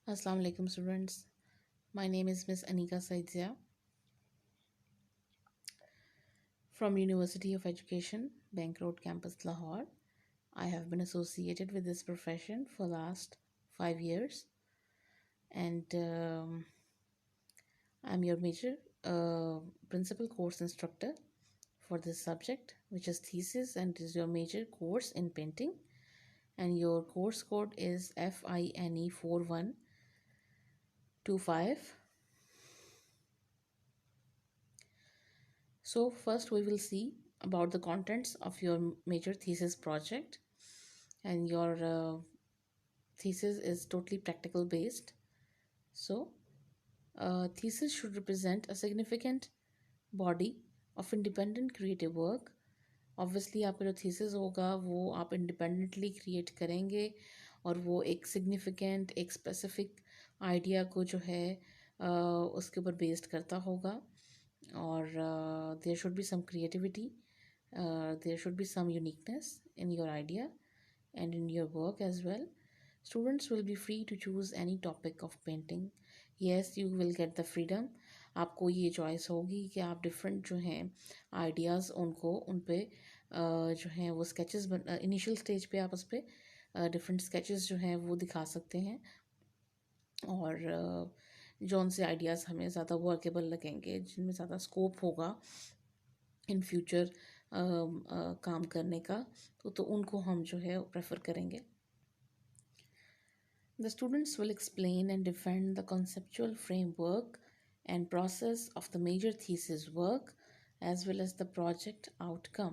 Assalamu alaikum students. My name is Miss Anika Saidzia from University of Education, Bank Road Campus, Lahore. I have been associated with this profession for last 5 years, and I'm your major principal course instructor for this subject, which is thesis, and is your major course in painting. And your course code is FINE 4125. So first we will see about the contents of your major thesis project, and your thesis is totally practical based. So thesis should represent a significant body of independent creative work. Obviously आपका जो thesis होगा वो आप independently create करेंगे, और वो एक significant एक स्पेसिफिक आइडिया को जो है उसके ऊपर बेस्ड करता होगा. और there should be some creativity, there should be some uniqueness in your idea and in your work as well. Students will be free to choose any topic of painting. Yes, you will get the freedom. आपको ये choice होगी कि आप different जो हैं ideas उनको उन पे जो हैं वो स्केचेस इनिशियल स्टेज पे आप उस पर डिफरेंट स्केचेस जो हैं वो दिखा सकते हैं, और जो उनसे आइडियाज़ हमें ज़्यादा वर्केबल लगेंगे, जिनमें ज़्यादा स्कोप होगा इन फ्यूचर काम करने का, तो उनको हम जो है प्रेफर करेंगे. The students will explain and defend the conceptual framework and process of the major thesis work as well as the project outcome.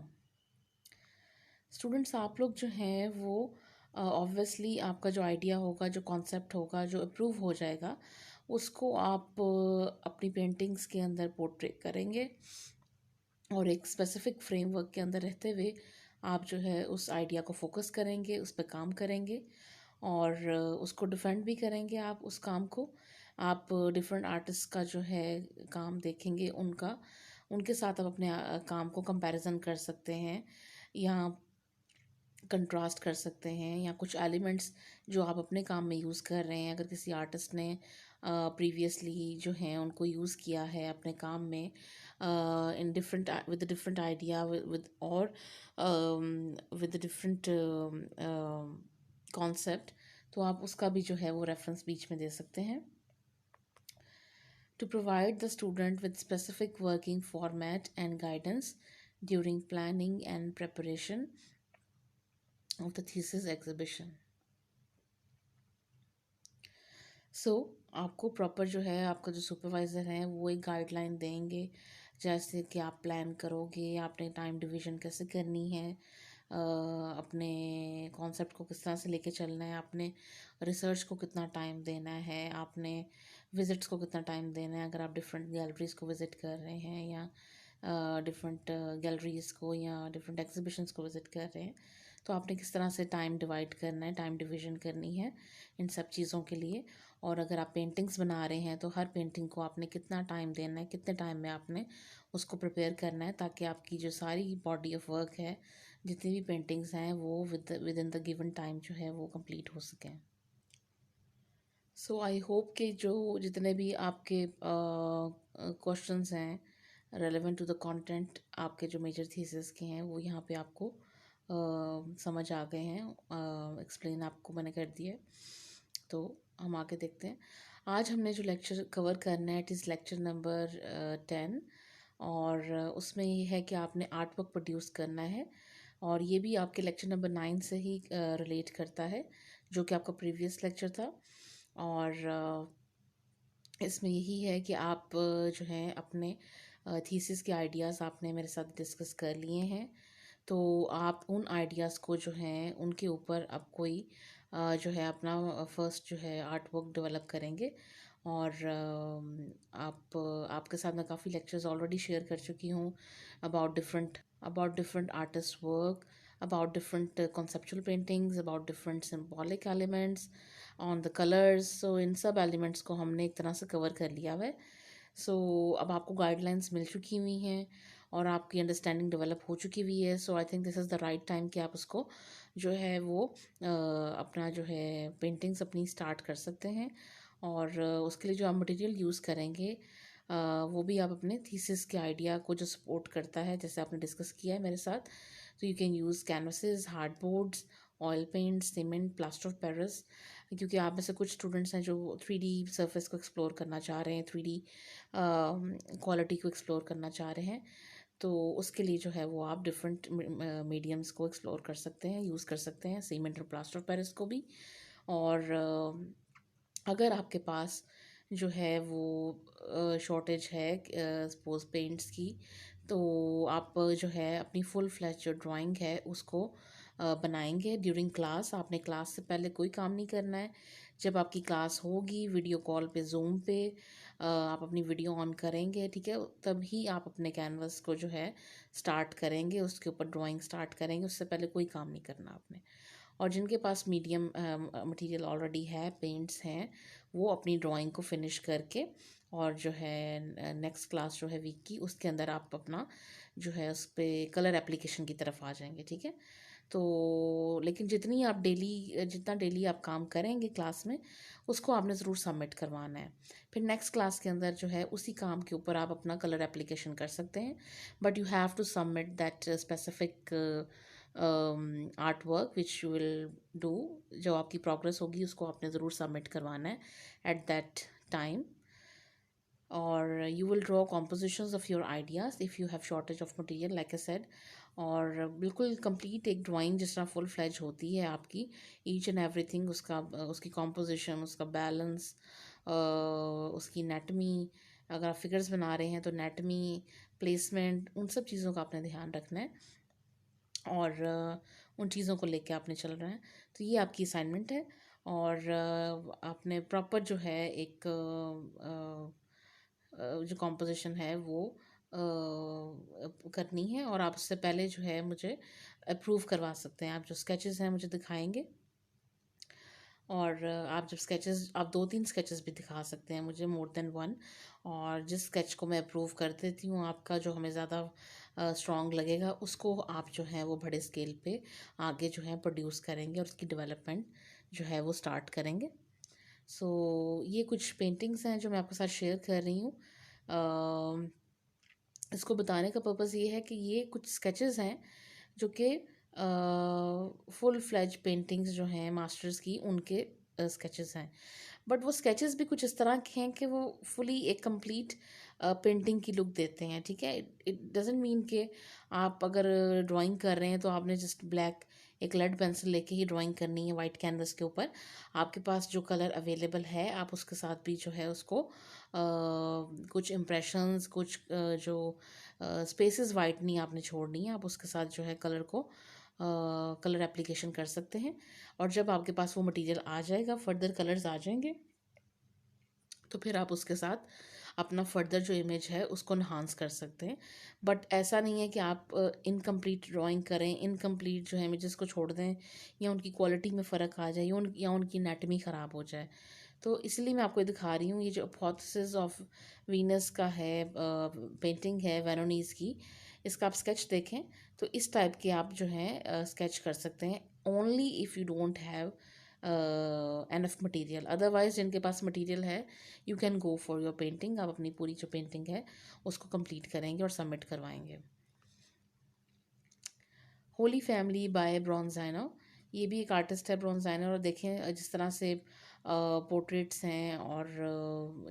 Students आप लोग जो हैं वो ऑब्वियसली आपका जो आइडिया होगा, जो कॉन्सेप्ट होगा, जो अप्रूव हो जाएगा, उसको आप अपनी पेंटिंग्स के अंदर पोर्ट्रेट करेंगे, और एक स्पेसिफिक फ्रेमवर्क के अंदर रहते हुए आप जो है उस आइडिया को फोकस करेंगे, उस पर काम करेंगे, और उसको डिफेंड भी करेंगे. आप उस काम को आप डिफरेंट आर्टिस्ट का जो है काम देखेंगे, उनके साथ आप अपने काम को कंपैरिजन कर सकते हैं, या कंट्रास्ट कर सकते हैं, या कुछ एलिमेंट्स जो आप अपने काम में यूज़ कर रहे हैं, अगर किसी आर्टिस्ट ने प्रीवियसली जो हैं उनको यूज़ किया है अपने काम में in different with different idea with और विद डिफरेंट कॉन्सेप्ट, तो आप उसका भी जो है वो रेफरेंस बीच में दे सकते हैं. To provide the student with specific working format and guidance during planning and preparation of the thesis exhibition. So आपको प्रॉपर जो है आपका जो सुपरवाइज़र है वो एक गाइडलाइन देंगे, जैसे कि आप प्लान करोगे, आपने टाइम डिवीज़न कैसे करनी है, अपने कॉन्सेप्ट को किस तरह से लेके चलना है, आपने रिसर्च को कितना टाइम देना है, आपने विज़िट्स को कितना टाइम देना है, अगर आप डिफरेंट गैलरीज़ को विज़िट कर रहे हैं, या डिफरेंट गैलरीज़ को या डिफरेंट एग्जीबिशंस को विज़िट कर रहे हैं, तो आपने किस तरह से टाइम डिवाइड करना है, टाइम डिवीज़न करनी है इन सब चीज़ों के लिए. और अगर आप पेंटिंग्स बना रहे हैं तो हर पेंटिंग को आपने कितना टाइम देना है, कितने टाइम में आपने उसको प्रिपेयर करना है, ताकि आपकी जो सारी बॉडी ऑफ वर्क है, जितनी भी पेंटिंग्स हैं, वो with in the given time जो है वो कंप्लीट हो सकें. सो आई होप कि जो जितने भी आपके क्वेश्चंस हैं रेलेवेंट टू द कंटेंट आपके जो मेजर थीसिस के हैं, वो यहाँ पे आपको समझ आ गए हैं. एक्सप्लेन आपको मैंने कर दिया. तो हम आगे देखते हैं. आज हमने जो लेक्चर कवर करना है, इट इज़ लेक्चर नंबर 10, और उसमें ये है कि आपने आर्ट वर्क प्रोड्यूस करना है, और ये भी आपके लेक्चर नंबर 9 से ही रिलेट करता है, जो कि आपका प्रीवियस लेक्चर था. और इसमें यही है कि आप जो है अपने थीसिस के आइडियाज़ आपने मेरे साथ डिस्कस कर लिए हैं, तो आप उन आइडियाज़ को जो हैं उनके ऊपर अब कोई जो है अपना फर्स्ट जो है आर्ट वर्क डेवलप करेंगे. और आपके साथ मैं काफ़ी लेक्चर्स ऑलरेडी शेयर कर चुकी हूँ about different artist work, about different conceptual paintings, about different symbolic elements, on the colors. So इन सब elements को हमने एक तरह से कवर कर लिया हुआ है. सो अब आपको गाइडलाइंस मिल चुकी हुई हैं और आपकी अंडरस्टैंडिंग डेवलप हो चुकी हुई है. So I think this is the right time कि आप उसको जो है वो अपना जो है पेंटिंग्स अपनी स्टार्ट कर सकते हैं. और उसके लिए जो आप मटेरियल यूज़ करेंगे वो भी आप अपने थीसिस के आइडिया को जो सपोर्ट करता है, जैसे आपने डिस्कस किया है मेरे साथ। तो you can use canvases, hardboards, oil paint, cement, plaster of Paris, क्योंकि आप में से कुछ स्टूडेंट्स हैं जो 3D सरफेस को एक्सप्लोर करना चाह रहे हैं, 3D क्वालिटी को एक्सप्लोर करना चाह रहे हैं। तो उसके लिए जो है वो आप डिफरेंट मीडियम्स को एक्सप्लोर कर सकते हैं, यूज़ कर सकते हैं, सीमेंट और प्लास्टर ऑफ पेरिस को भी। और अगर आपके पास जो है वो शॉर्टेज है सपोज पेंट्स की, तो आप जो है अपनी फुल फ्लैश जो ड्राइंग है उसको बनाएंगे ड्यूरिंग क्लास। आपने क्लास से पहले कोई काम नहीं करना है। जब आपकी क्लास होगी वीडियो कॉल पे, जूम पे, आप अपनी वीडियो ऑन करेंगे, ठीक है, तभी आप अपने कैनवस को जो है स्टार्ट करेंगे, उसके ऊपर ड्राइंग स्टार्ट करेंगे। उससे पहले कोई काम नहीं करना आपने। और जिनके पास मीडियम मटेरियल ऑलरेडी है, पेंट्स हैं, वो अपनी ड्राइंग को फिनिश करके और जो है नेक्स्ट क्लास जो है वीक की, उसके अंदर आप अपना जो है उस पर कलर एप्लीकेशन की तरफ आ जाएंगे, ठीक है। तो लेकिन जितना डेली आप काम करेंगे क्लास में, उसको आपने ज़रूर सबमिट करवाना है। फिर नेक्स्ट क्लास के अंदर जो है उसी काम के ऊपर आप अपना कलर एप्लीकेशन कर सकते हैं, but you have to submit that specific art work which you will do. जो आपकी प्रोग्रेस होगी उसको आपने ज़रूर सबमिट करवाना है एट दैट टाइम। और you will draw compositions of your ideas if you have shortage of material, like I said. और बिल्कुल कंप्लीट एक ड्राइंग जिस तरह फुल फ्लैज होती है आपकी, ईच एंड एवरीथिंग, उसका उसकी कॉम्पोजिशन, उसका बैलेंस, उसकी एनाटमी, अगर आप फिगर्स बना रहे हैं तो एनाटमी, प्लेसमेंट, उन सब चीज़ों का आपने ध्यान रखना है और उन चीज़ों को लेके आपने चल रहा है। तो ये आपकी असाइनमेंट है। और आपने प्रॉपर जो है एक जो कॉम्पोजिशन है वो करनी है। और आप उससे पहले जो है मुझे अप्रूव करवा सकते हैं। आप जो स्केचेस हैं मुझे दिखाएंगे, और आप जब स्केचेस, आप 2-3 स्केचेस भी दिखा सकते हैं मुझे, मोर देन वन। और जिस स्केच को मैं अप्रूव कर देती हूँ आपका, जो हमें ज़्यादा स्ट्रॉन्ग लगेगा, उसको आप जो है वो बड़े स्केल पे आगे जो है प्रोड्यूस करेंगे और उसकी डेवलपमेंट जो है वो स्टार्ट करेंगे। सो ये कुछ पेंटिंग्स हैं जो मैं आपके साथ शेयर कर रही हूँ। इसको बताने का पर्पज़ ये है कि ये कुछ स्केचेस हैं जो कि फुल फ्लैज पेंटिंग्स जो हैं मास्टर्स की, उनके स्केचेस हैं। बट वो स्केचेस भी कुछ इस तरह के हैं कि वो फुली एक कंप्लीट पेंटिंग की लुक देते हैं, ठीक है। इट डजेंट मीन कि आप अगर ड्राइंग कर रहे हैं तो आपने जस्ट ब्लैक एक लेड पेंसिल लेके ही ड्राइंग करनी है वाइट कैनवस के ऊपर। आपके पास जो कलर अवेलेबल है आप उसके साथ भी जो है उसको कुछ इम्प्रेशंस, कुछ जो स्पेसेस वाइट नहीं आपने छोड़नी है, आप उसके साथ जो है कलर को कलर एप्लीकेशन कर सकते हैं। और जब आपके पास वो मटेरियल आ जाएगा, फर्दर कलर्स आ जाएंगे, तो फिर आप उसके साथ अपना फर्दर जो इमेज है उसको इन्हांस कर सकते हैं। बट ऐसा नहीं है कि आप इनकम्प्लीट ड्राइंग करें, इनकम्प्लीट जो है इमेजेस को छोड़ दें, या उनकी क्वालिटी में फ़र्क आ जाए, या उनकी एनाटमी ख़राब हो जाए। तो इसलिए मैं आपको ये दिखा रही हूँ। ये जो हाइपोथेसिस ऑफ वीनस का है पेंटिंग है वेरोनीज की, इसका आप स्केच देखें तो इस टाइप के आप जो है स्केच कर सकते हैं, only if you don't have enough material. Otherwise जिनके पास मटेरियल है, you can go for your painting. आप अपनी पूरी जो पेंटिंग है उसको कंप्लीट करेंगे और सबमिट करवाएंगे। होली फैमिली बाय ब्रॉन्जाइनो, ये भी एक आर्टिस्ट है ब्रॉन्जाइनो। और देखें जिस तरह से पोर्ट्रेट्स हैं और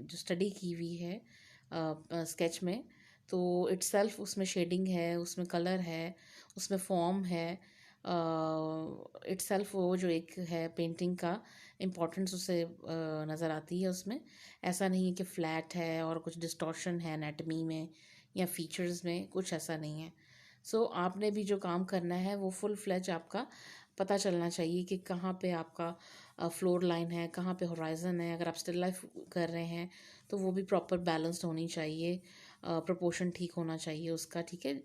जो स्टडी की हुई है स्केच में, तो इट्सल्फ उसमें शेडिंग है, उसमें कलर है, उसमें फॉर्म है। इट्सल्फ वो जो एक है पेंटिंग का इम्पोर्टेंस उसे नज़र आती है उसमें। ऐसा नहीं है कि फ्लैट है और कुछ डिस्टॉर्शन है एनाटमी में या फीचर्स में, कुछ ऐसा नहीं है। सो आपने भी जो काम करना है वो फुल फ्लैज आपका पता चलना चाहिए कि कहाँ पे आपका फ्लोर लाइन है, कहाँ पे होराइजन है। अगर आप स्टिल लाइफ कर रहे हैं तो वो भी प्रॉपर बैलेंस्ड होनी चाहिए, प्रोपोर्शन ठीक होना चाहिए उसका, ठीक है।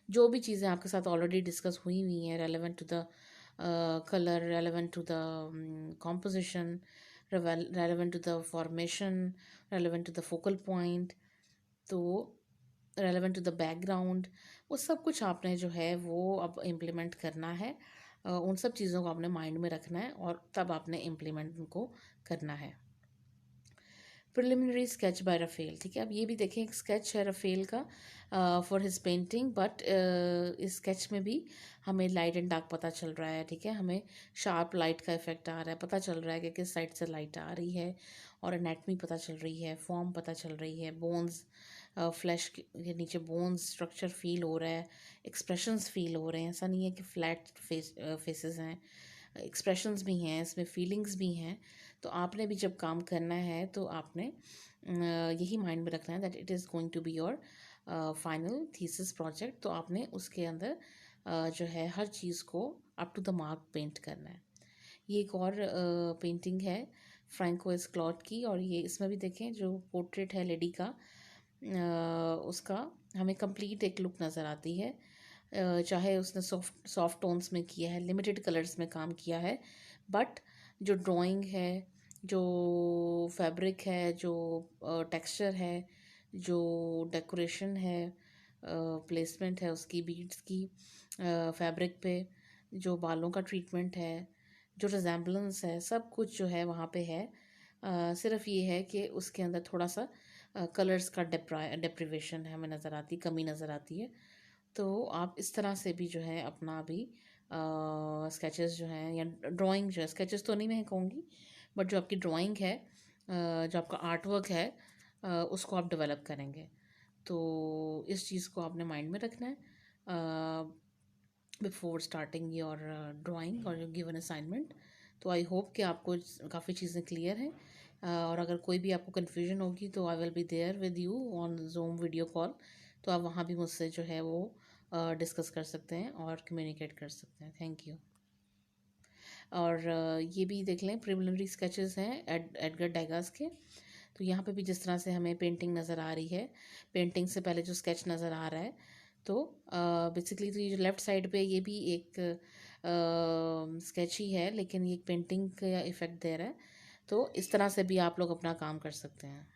जो भी चीज़ें आपके साथ ऑलरेडी डिस्कस हुई हुई हैं, relevant to the colour, relevant to the composition, relevant to the formation, relevant to the focal point, तो रेलेवेंट टू द बैकग्राउंड, वो सब कुछ आपने जो है वो अब इम्प्लीमेंट करना है। उन सब चीज़ों को आपने माइंड में रखना है और तब आपने इम्प्लीमेंट उनको करना है। प्रिलिमिनरी स्केच बाय रफेल, ठीक है। अब ये भी देखें, एक स्केच है रफेल का फॉर हिज पेंटिंग, बट इस स्केच में भी हमें लाइट एंड डार्क पता चल रहा है, ठीक है। हमें शार्प लाइट का इफेक्ट आ रहा है, पता चल रहा है कि किस साइड से लाइट आ रही है, और एनेटमी पता चल रही है, फॉर्म पता चल रही है, बोन्स, फ्लैश के नीचे बोन्स स्ट्रक्चर फील हो रहा है, एक्सप्रेशंस फील हो रहे हैं। ऐसा नहीं है कि फ्लैट फेसेस हैं, एक्सप्रेशंस भी हैं इसमें, फीलिंग्स भी हैं। तो आपने भी जब काम करना है तो आपने यही माइंड में रखना है that it is going to be your final thesis project. तो आपने उसके अंदर जो है हर चीज़ को up to the mark paint करना है। ये एक और पेंटिंग है फ्रैंकोइस क्लॉट की, और ये इसमें भी देखें जो पोर्ट्रेट है लेडी का, उसका हमें कंप्लीट एक लुक नज़र आती है। चाहे उसने सॉफ्ट सॉफ्ट टोन्स में किया है, लिमिटेड कलर्स में काम किया है, बट जो ड्राइंग है, जो फैब्रिक है, जो टेक्सचर है, जो डेकोरेशन है, प्लेसमेंट है उसकी बीड्स की फैब्रिक पे, जो बालों का ट्रीटमेंट है, जो रिजेम्बलेंस है, सब कुछ जो है वहाँ पे है। सिर्फ ये है कि उसके अंदर थोड़ा सा कलर्स का डेप्रिवेशन है हमें नज़र आती, कमी नज़र आती है। तो आप इस तरह से भी जो है अपना अभी स्केचेस जो हैं, या ड्राइंग जो है, स्केचेस तो नहीं मैं कहूँगी, बट जो आपकी ड्राइंग है, जो आपका आर्ट वर्क है, उसको आप डेवलप करेंगे। तो इस चीज़ को आपने माइंड में रखना है बिफोर स्टार्टिंग योर ड्राइंग और गिवन असाइनमेंट। तो आई होप कि आपको काफ़ी चीज़ें क्लियर हैं, और अगर कोई भी आपको कन्फ्यूजन होगी तो I will be there with you on Zoom video call. तो आप वहाँ भी मुझसे जो है वो डिस्कस कर सकते हैं और कम्युनिकेट कर सकते हैं। Thank you. और ये भी देख लें, प्रिलिमिनरी स्केचेस हैं एडगर डेगास के। तो यहाँ पे भी जिस तरह से हमें पेंटिंग नज़र आ रही है, पेंटिंग से पहले जो स्केच नज़र आ रहा है, तो बेसिकली तो ये जो लेफ़्ट साइड पे ये भी एक स्केच ही है, लेकिन ये एक पेंटिंग का इफ़ेक्ट दे रहा है। तो इस तरह से भी आप लोग अपना काम कर सकते हैं।